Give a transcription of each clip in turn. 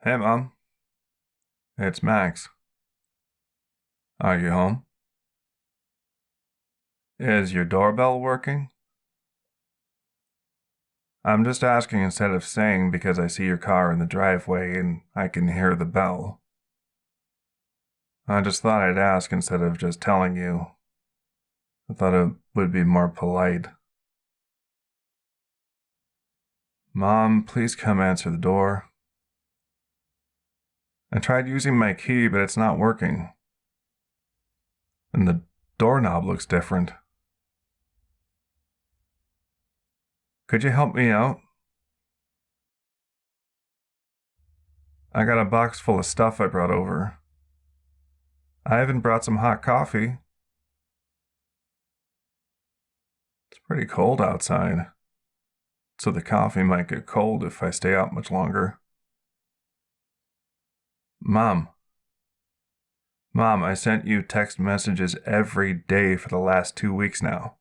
Hey, Mom. It's Max. Are you home? Is your doorbell working? I'm just asking instead of saying because I see your car in the driveway and I can hear the bell. I just thought I'd ask instead of just telling you. I thought it would be more polite. Mom, please come answer the door. I tried using my key, but it's not working. And the doorknob looks different. Could you help me out? I got a box full of stuff I brought over. I even brought some hot coffee. It's pretty cold outside, so the coffee might get cold if I stay out much longer. Mom, I sent you text messages every day for the last 2 weeks now.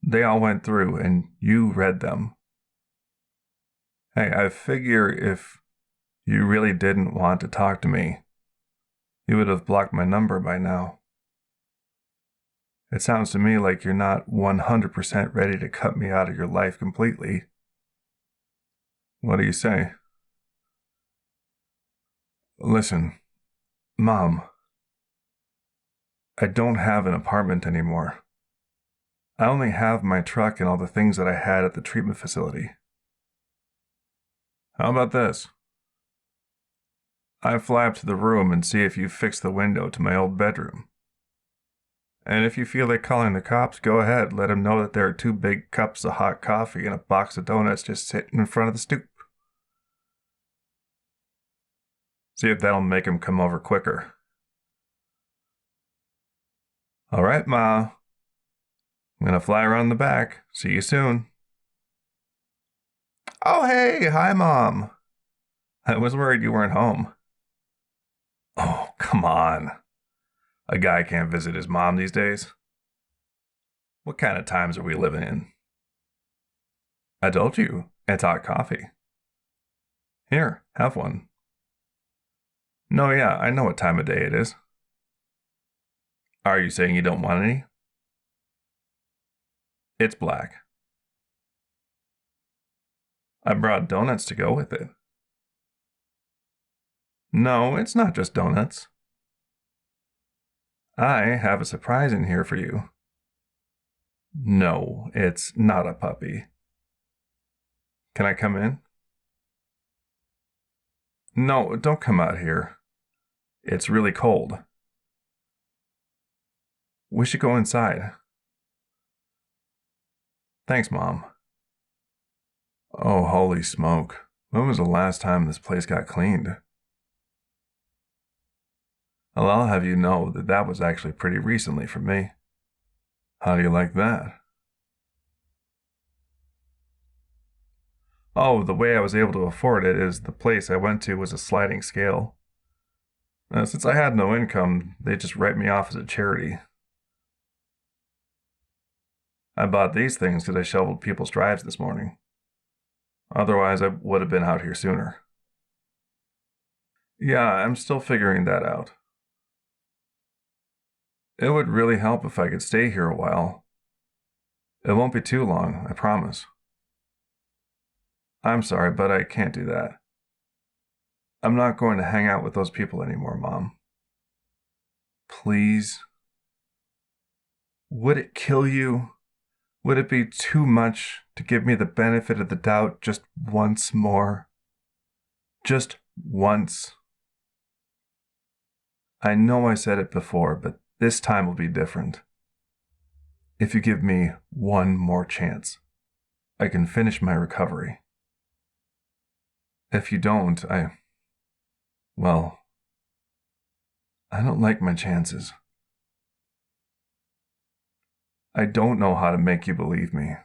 They all went through and you read them. Hey, I figure if you really didn't want to talk to me, you would have blocked my number by now. It sounds to me like you're not 100% ready to cut me out of your life completely. What do you say? Listen, Mom, I don't have an apartment anymore. I only have my truck and all the things that I had at the treatment facility. How about this? I fly up to the room and see if you fix the window to my old bedroom. And if you feel like calling the cops, go ahead. Let them know that there are 2 big cups of hot coffee and a box of donuts just sitting in front of the stoop. See if that'll make him come over quicker. All right, Ma. I'm gonna fly around the back. See you soon. Oh, hey. Hi, Mom. I was worried you weren't home. Oh, come on. A guy can't visit his mom these days. What kind of times are we living in? I told you, it's hot coffee. Here, have one. No, yeah, I know what time of day it is. Are you saying you don't want any? It's black. I brought donuts to go with it. No, it's not just donuts. I have a surprise in here for you. No, it's not a puppy. Can I come in? No, don't come out here. It's really cold. We should go inside. Thanks, Mom. Oh, holy smoke. When was the last time this place got cleaned? Well, I'll have you know that that was actually pretty recently for me. How do you like that? Oh, the way I was able to afford it is the place I went to was a sliding scale. Since I had no income, they just write me off as a charity. I bought these things because I shoveled people's drives this morning. Otherwise, I would have been out here sooner. Yeah, I'm still figuring that out. It would really help if I could stay here a while. It won't be too long, I promise. I'm sorry, but I can't do that. I'm not going to hang out with those people anymore, Mom. Please? Would it kill you? Would it be too much to give me the benefit of the doubt just once more? Just once. I know I said it before, but this time will be different. If you give me one more chance, I can finish my recovery. If you don't, well, I don't like my chances. I don't know how to make you believe me.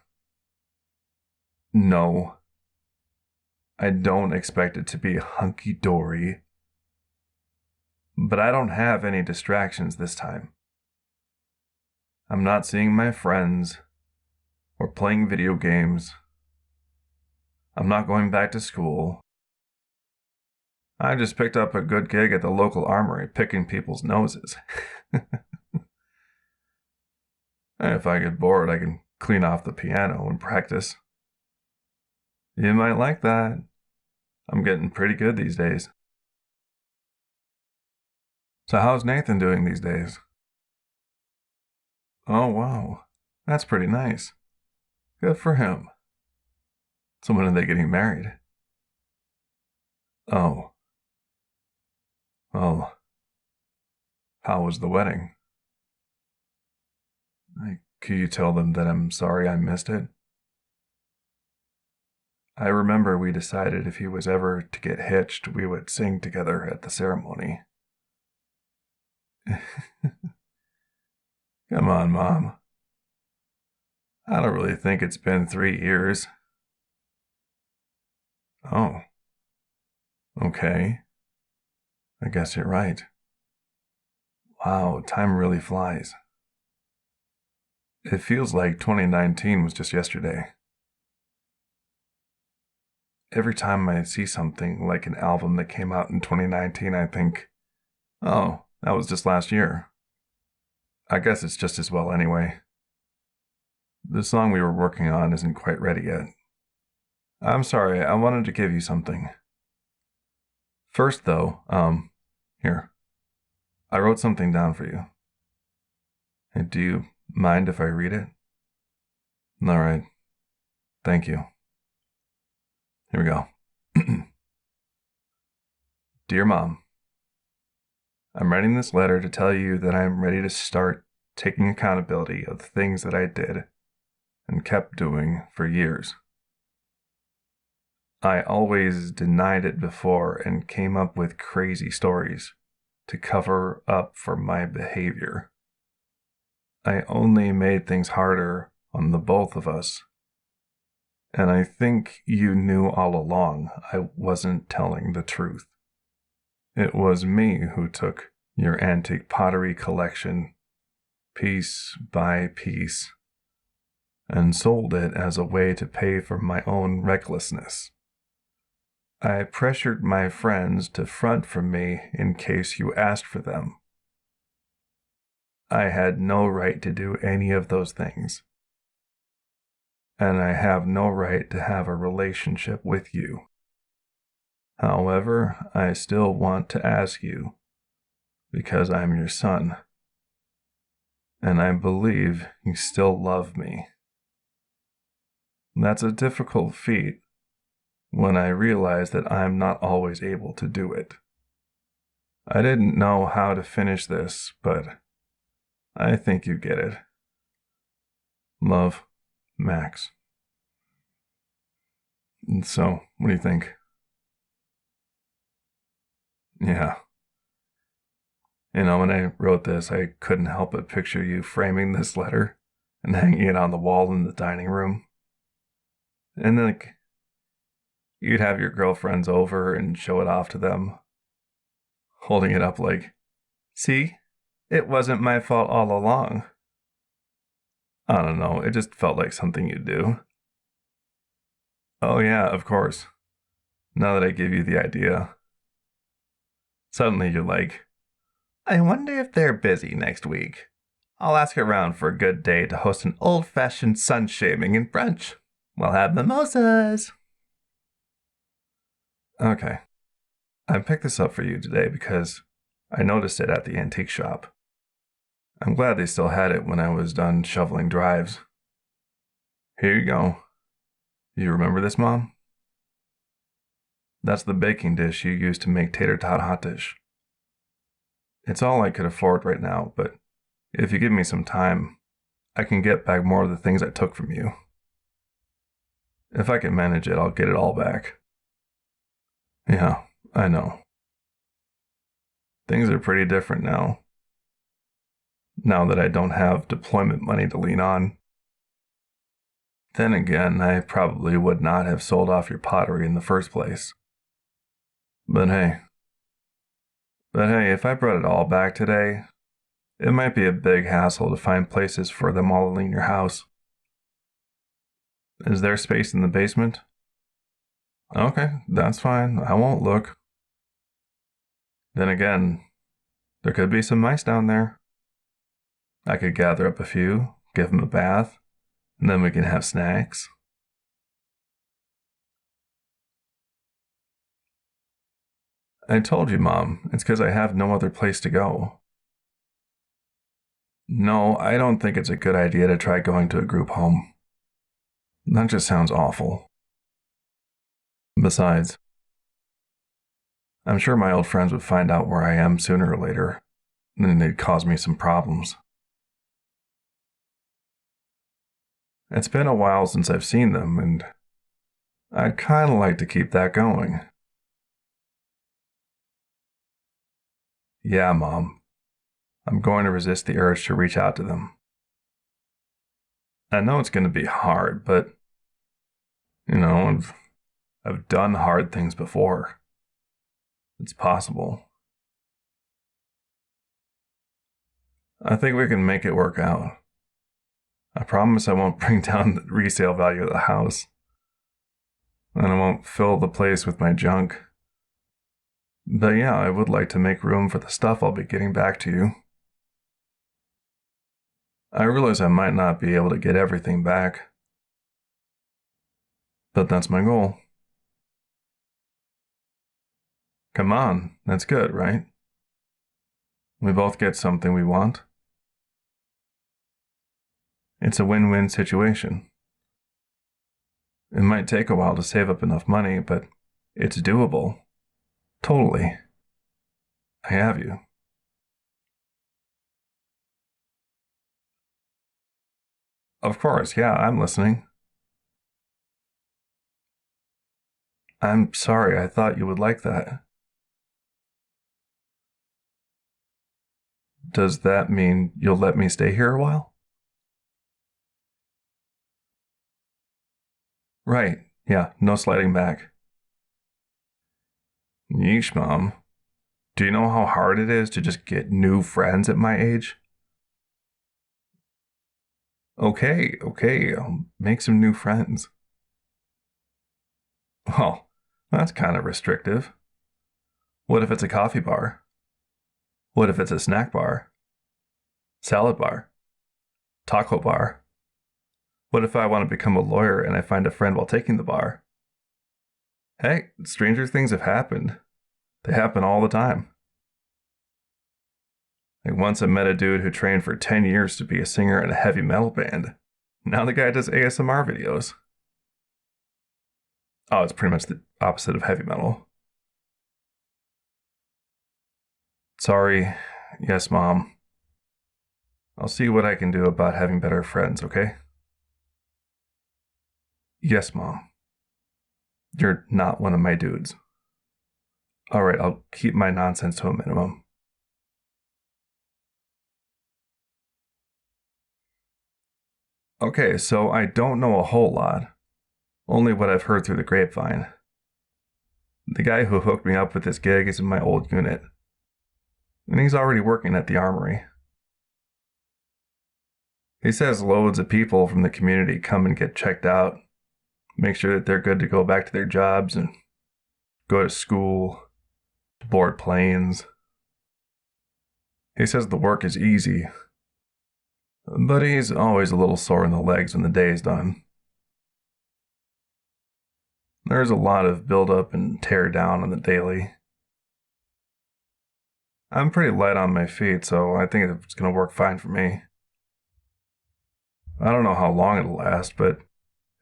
No. I don't expect it to be hunky-dory. But I don't have any distractions this time. I'm not seeing my friends or playing video games. I'm not going back to school. I just picked up a good gig at the local armory picking people's noses. If I get bored, I can clean off the piano and practice. You might like that. I'm getting pretty good these days. So how's Nathan doing these days? Oh, wow. That's pretty nice. Good for him. So when are they getting married? Oh. Well, how was the wedding? Can you tell them that I'm sorry I missed it? I remember we decided if he was ever to get hitched, we would sing together at the ceremony. Come on, Mom. I don't really think it's been 3 years. Oh. Okay. I guess you're right. Wow, time really flies. It feels like 2019 was just yesterday. Every time I see something like an album that came out in 2019, I think, oh, that was just last year. I guess it's just as well anyway. The song we were working on isn't quite ready yet. I'm sorry, I wanted to give you something. First, though, here. I wrote something down for you. And do you mind if I read it? All right. Thank you. Here we go. Dear Mom, I'm writing this letter to tell you that I am ready to start taking accountability of the things that I did and kept doing for years. I always denied it before and came up with crazy stories to cover up for my behavior. I only made things harder on the both of us. And I think you knew all along I wasn't telling the truth. It was me who took your antique pottery collection, piece by piece, and sold it as a way to pay for my own recklessness. I pressured my friends to front for me in case you asked for them. I had no right to do any of those things. And I have no right to have a relationship with you. However, I still want to ask you, because I'm your son, and I believe you still love me. That's a difficult feat when I realize that I'm not always able to do it. I didn't know how to finish this, but I think you get it. Love, Max. And so, what do you think? Yeah. You know, when I wrote this, I couldn't help but picture you framing this letter and hanging it on the wall in the dining room. And then, you'd have your girlfriends over and show it off to them, holding it up like, see, it wasn't my fault all along. I don't know, it just felt like something you'd do. Oh yeah, of course. Now that I give you the idea. Suddenly you're like, I wonder if they're busy next week. I'll ask around for a good day to host an old-fashioned sun shaving and brunch. We'll have mimosas. Okay. I picked this up for you today because I noticed it at the antique shop. I'm glad they still had it when I was done shoveling drives. Here you go. You remember this, Mom? That's the baking dish you used to make tater tot hot dish. It's all I could afford right now, but if you give me some time, I can get back more of the things I took from you. If I can manage it, I'll get it all back. Yeah, I know. Things are pretty different now. Now that I don't have deployment money to lean on. Then again, I probably would not have sold off your pottery in the first place. But hey, if I brought it all back today, it might be a big hassle to find places for them all in your house. Is there space in the basement? Okay, that's fine. I won't look. Then again, there could be some mice down there. I could gather up a few, give them a bath, and then we can have snacks. I told you, Mom, it's because I have no other place to go. No, I don't think it's a good idea to try going to a group home. That just sounds awful. Besides, I'm sure my old friends would find out where I am sooner or later, and then they'd cause me some problems. It's been a while since I've seen them, and I'd kind of like to keep that going. Yeah, Mom. I'm going to resist the urge to reach out to them. I know it's going to be hard, but, I've done hard things before. It's possible. I think we can make it work out. I promise I won't bring down the resale value of the house. And I won't fill the place with my junk. But yeah, I would like to make room for the stuff I'll be getting back to you. I realize I might not be able to get everything back. But that's my goal. Come on, that's good, right? We both get something we want. It's a win-win situation. It might take a while to save up enough money, but it's doable. Totally. I have you. Of course, yeah, I'm listening. I'm sorry, I thought you would like that. Does that mean you'll let me stay here a while? Right, yeah, no sliding back. Yeesh, Mom. Do you know how hard it is to just get new friends at my age? Okay, I'll make some new friends. Well, that's kind of restrictive. What if it's a coffee bar? What if it's a snack bar? Salad bar? Taco bar? What if I want to become a lawyer and I find a friend while taking the bar? Hey, stranger things have happened. They happen all the time. Like once I met a dude who trained for 10 years to be a singer in a heavy metal band. Now the guy does ASMR videos. Oh, it's pretty much the opposite of heavy metal. Sorry. Yes, Mom. I'll see what I can do about having better friends, okay? Yes, Mom. You're not one of my dudes. Alright, I'll keep my nonsense to a minimum. Okay, so I don't know a whole lot. Only what I've heard through the grapevine. The guy who hooked me up with this gig is in my old unit. And he's already working at the armory. He says loads of people from the community come and get checked out, make sure that they're good to go back to their jobs and go to school, to board planes. He says the work is easy, but he's always a little sore in the legs when the day is done. There's a lot of build up and tear down on the daily. I'm pretty light on my feet, so I think it's going to work fine for me. I don't know how long it'll last, but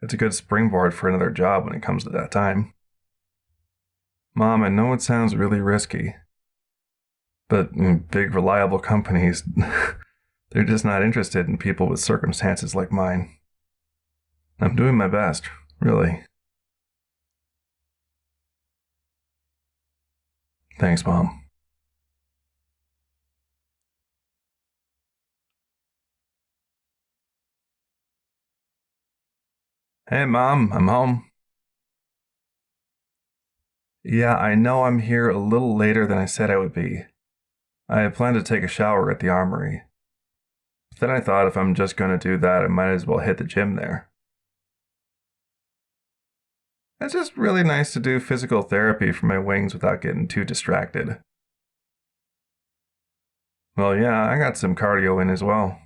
it's a good springboard for another job when it comes to that time. Mom, I know it sounds really risky, but big reliable companies, they're just not interested in people with circumstances like mine. I'm doing my best, really. Thanks, Mom. Hey, Mom, I'm home. Yeah, I know I'm here a little later than I said I would be. I had planned to take a shower at the armory. But then I thought if I'm just going to do that, I might as well hit the gym there. It's just really nice to do physical therapy for my wings without getting too distracted. Well, yeah, I got some cardio in as well.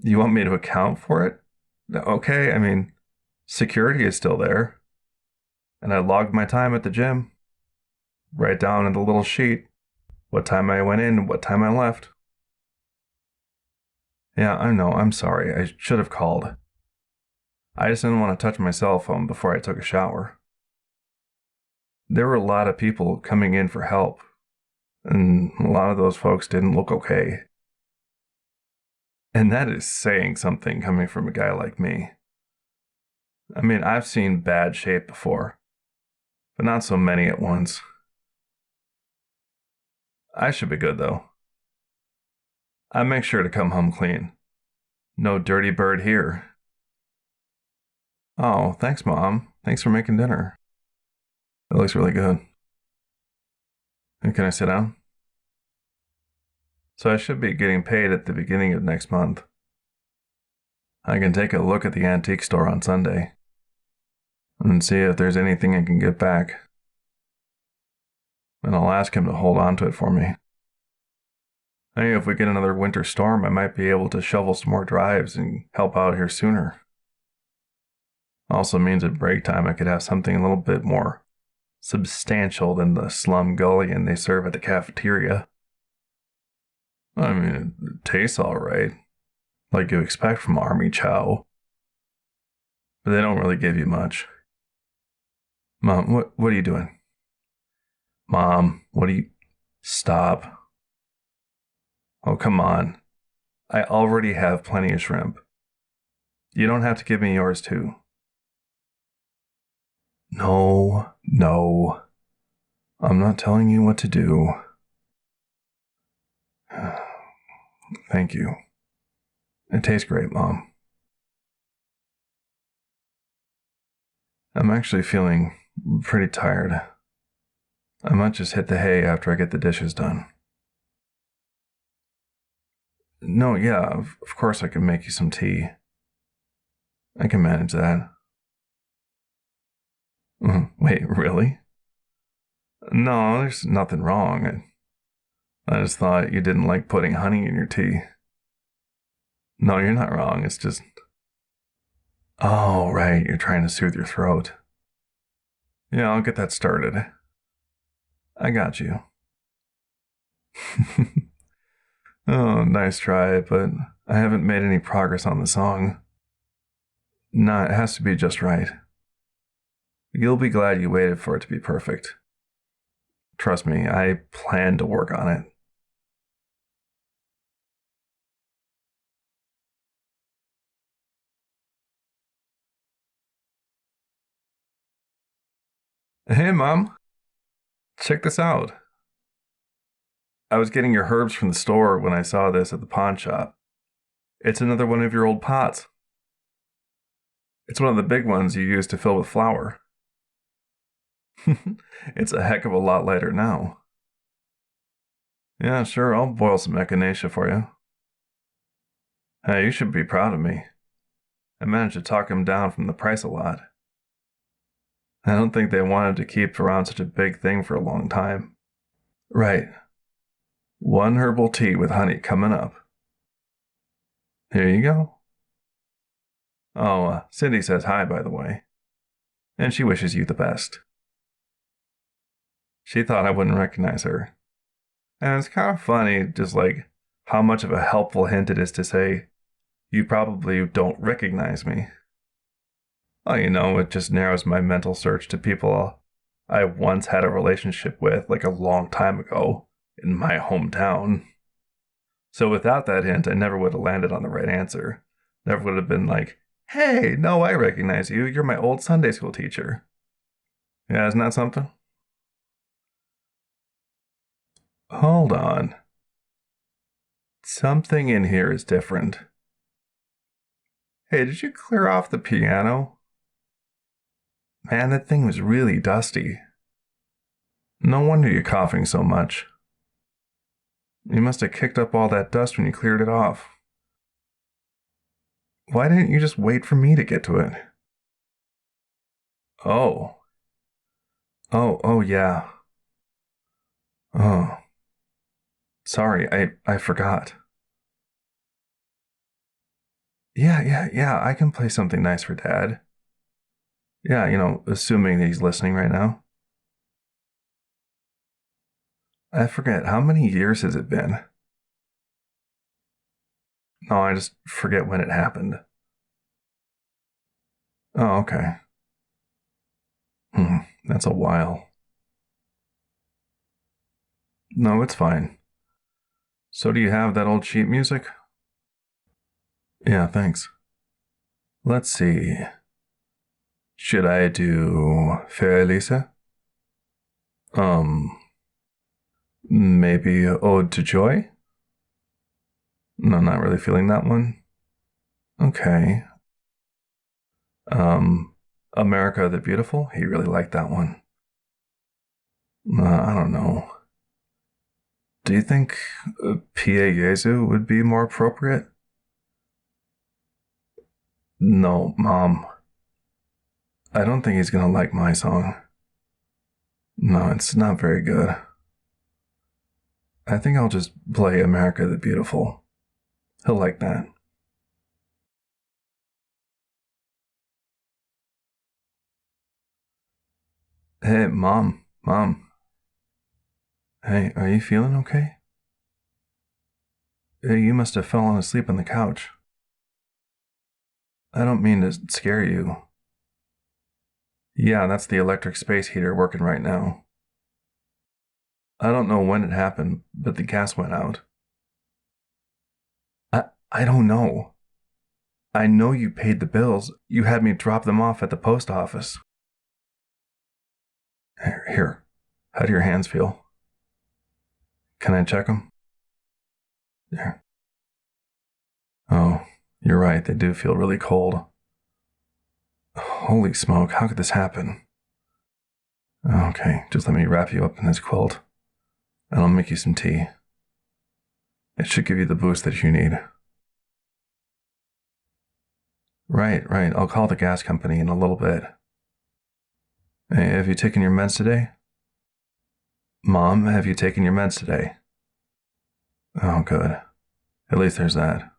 You want me to account for it? Okay, I mean, security is still there. And I logged my time at the gym, right down in the little sheet, what time I went in, what time I left. Yeah, I know, I'm sorry, I should have called. I just didn't want to touch my cell phone before I took a shower. There were a lot of people coming in for help, and a lot of those folks didn't look okay. And that is saying something coming from a guy like me. I mean, I've seen bad shape before, but not so many at once. I should be good, though. I make sure to come home clean. No dirty bird here. Oh, thanks, Mom. Thanks for making dinner. It looks really good. And can I sit down? So I should be getting paid at the beginning of next month. I can take a look at the antique store on Sunday and see if there's anything I can get back. And I'll ask him to hold on to it for me. Hey, if we get another winter storm, I might be able to shovel some more drives and help out here sooner. Also means at break time I could have something a little bit more substantial than the slum gullion they serve at the cafeteria. I mean, it tastes alright, like you expect from army chow. But they don't really give you much. Mom, what are you doing? Mom, what are you... Stop. Oh, come on. I already have plenty of shrimp. You don't have to give me yours, too. No. I'm not telling you what to do. Thank you. It tastes great, Mom. I'm actually feeling pretty tired. I might just hit the hay after I get the dishes done. No, yeah, of course I can make you some tea. I can manage that. Wait, really? No, there's nothing wrong. I just thought you didn't like putting honey in your tea. No, you're not wrong. It's just... Oh, right, you're trying to soothe your throat. Yeah, I'll get that started. I got you. Oh, nice try, but I haven't made any progress on the song. Nah, it has to be just right. You'll be glad you waited for it to be perfect. Trust me, I plan to work on it. Hey, Mom. Check this out. I was getting your herbs from the store when I saw this at the pawn shop. It's another one of your old pots. It's one of the big ones you used to fill with flour. It's a heck of a lot lighter now. Yeah, sure, I'll boil some echinacea for you. Hey, you should be proud of me. I managed to talk him down from the price a lot. I don't think they wanted to keep around such a big thing for a long time. Right. One herbal tea with honey coming up. Here you go. Oh, Cindy says hi, by the way. And she wishes you the best. She thought I wouldn't recognize her. And it's kind of funny, just like how much of a helpful hint it is to say, you probably don't recognize me. Well, it just narrows my mental search to people I once had a relationship with, like a long time ago, in my hometown. So without that hint, I never would have landed on the right answer. Never would have been like, hey, no, I recognize you. You're my old Sunday school teacher. Yeah, isn't that something? Hold on. Something in here is different. Hey, did you clear off the piano? Man, that thing was really dusty. No wonder you're coughing so much. You must have kicked up all that dust when you cleared it off. Why didn't you just wait for me to get to it? Oh. Oh, yeah. Oh. Sorry, I forgot. Yeah, I can play something nice for Dad. Yeah, assuming that he's listening right now. I forget, how many years has it been? No, I just forget when it happened. Oh, okay. That's a while. No, it's fine. So do you have that old sheet music? Yeah, thanks. Let's see. Should I do Fair Lisa? Um, maybe Ode to Joy? No, not really feeling that one. Okay. Um, America the Beautiful? He really liked that one. I don't know. Do you think Pie Jesu would be more appropriate? No, Mom. I don't think he's gonna like my song. No, it's not very good. I think I'll just play America the Beautiful. He'll like that. Hey, Mom. Hey, are you feeling okay? Hey, you must have fallen asleep on the couch. I don't mean to scare you. Yeah, that's the electric space heater working right now. I don't know when it happened, but the gas went out. I don't know. I know you paid the bills. You had me drop them off at the post office. Here. How do your hands feel? Can I check them? There. Oh, you're right. They do feel really cold. Holy smoke, how could this happen? Okay, just let me wrap you up in this quilt, and I'll make you some tea. It should give you the boost that you need. Right. I'll call the gas company in a little bit. Hey, have you taken your meds today? Mom, have you taken your meds today? Oh, good. At least there's that.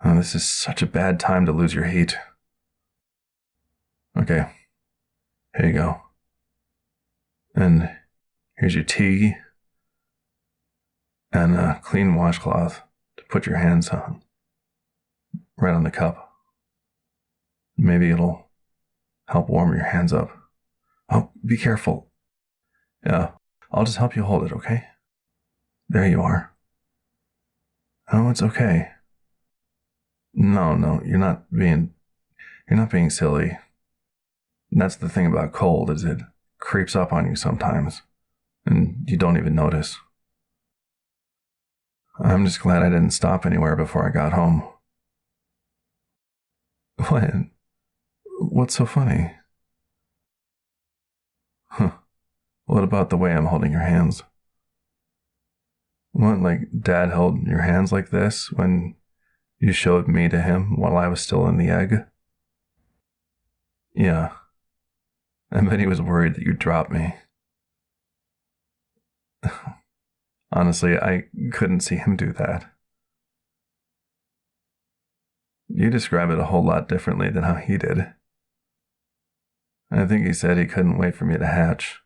Oh, this is such a bad time to lose your heat. Okay, here you go. And here's your tea and a clean washcloth to put your hands on. Right on the cup. Maybe it'll help warm your hands up. Oh, be careful. Yeah, I'll just help you hold it, okay? There you are. Oh, it's okay. No, you're not being silly. That's the thing about cold, is it creeps up on you sometimes, and you don't even notice. I'm just glad I didn't stop anywhere before I got home. What? What's so funny? Huh. What about the way I'm holding your hands? What, like Dad held your hands like this when you showed me to him while I was still in the egg? Yeah. I bet he was worried that you'd drop me. Honestly, I couldn't see him do that. You describe it a whole lot differently than how he did. I think he said he couldn't wait for me to hatch.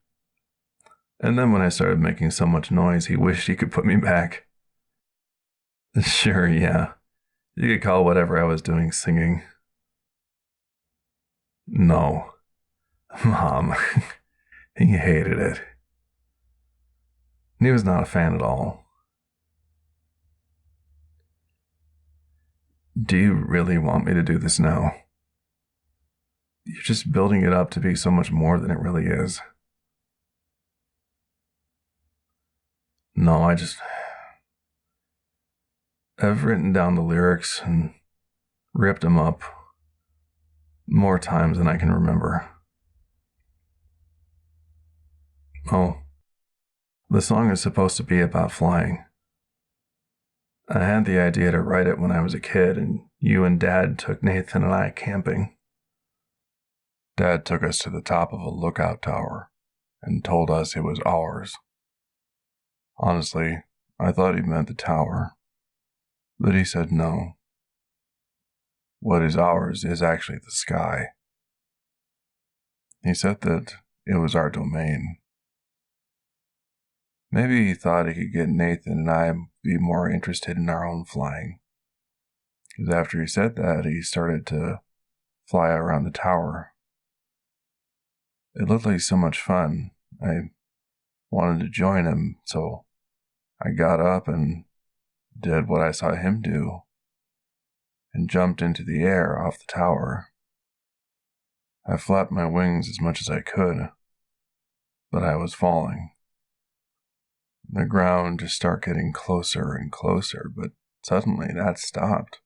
And then when I started making so much noise, he wished he could put me back. Sure, yeah. You could call whatever I was doing singing. No. Mom. He hated it. He was not a fan at all. Do you really want me to do this now? You're just building it up to be so much more than it really is. No, I've written down the lyrics and ripped them up more times than I can remember. Oh, the song is supposed to be about flying. I had the idea to write it when I was a kid, and you and Dad took Nathan and I camping. Dad took us to the top of a lookout tower and told us it was ours. Honestly, I thought he meant the tower, but he said no. What is ours is actually the sky. He said that it was our domain. Maybe he thought he could get Nathan and I be more interested in our own flying. Because after he said that, he started to fly around the tower. It looked like so much fun. I wanted to join him, so I got up and did what I saw him do and jumped into the air off the tower. I flapped my wings as much as I could, but I was falling. The ground just started getting closer and closer, but suddenly that stopped.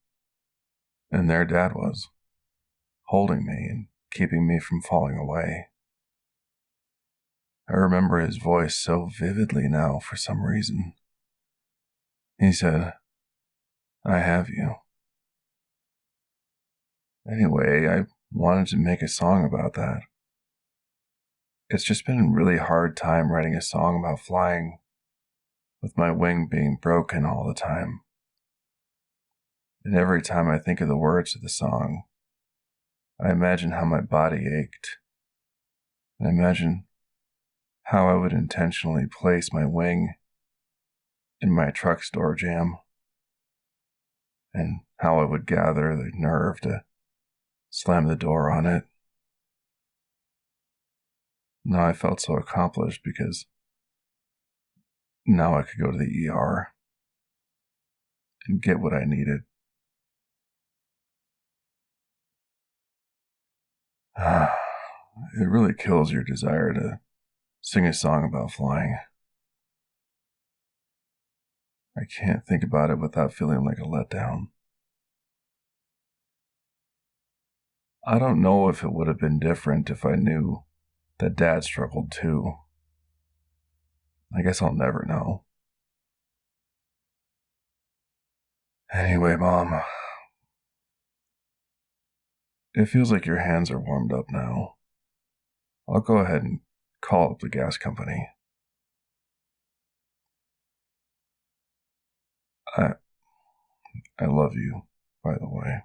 And there Dad was, holding me and keeping me from falling away. I remember his voice so vividly now for some reason. He said, "I have you." Anyway, I wanted to make a song about that. It's just been a really hard time writing a song about flying, with my wing being broken all the time. And every time I think of the words of the song, I imagine how my body ached. And I imagine how I would intentionally place my wing in my truck's door jamb, and how I would gather the nerve to slam the door on it. Now I felt so accomplished because now I could go to the ER and get what I needed. It really kills your desire to sing a song about flying. I can't think about it without feeling like a letdown. I don't know if it would have been different if I knew that Dad struggled too. I guess I'll never know. Anyway, Mom, it feels like your hands are warmed up now. I'll go ahead and call up the gas company. I love you, by the way.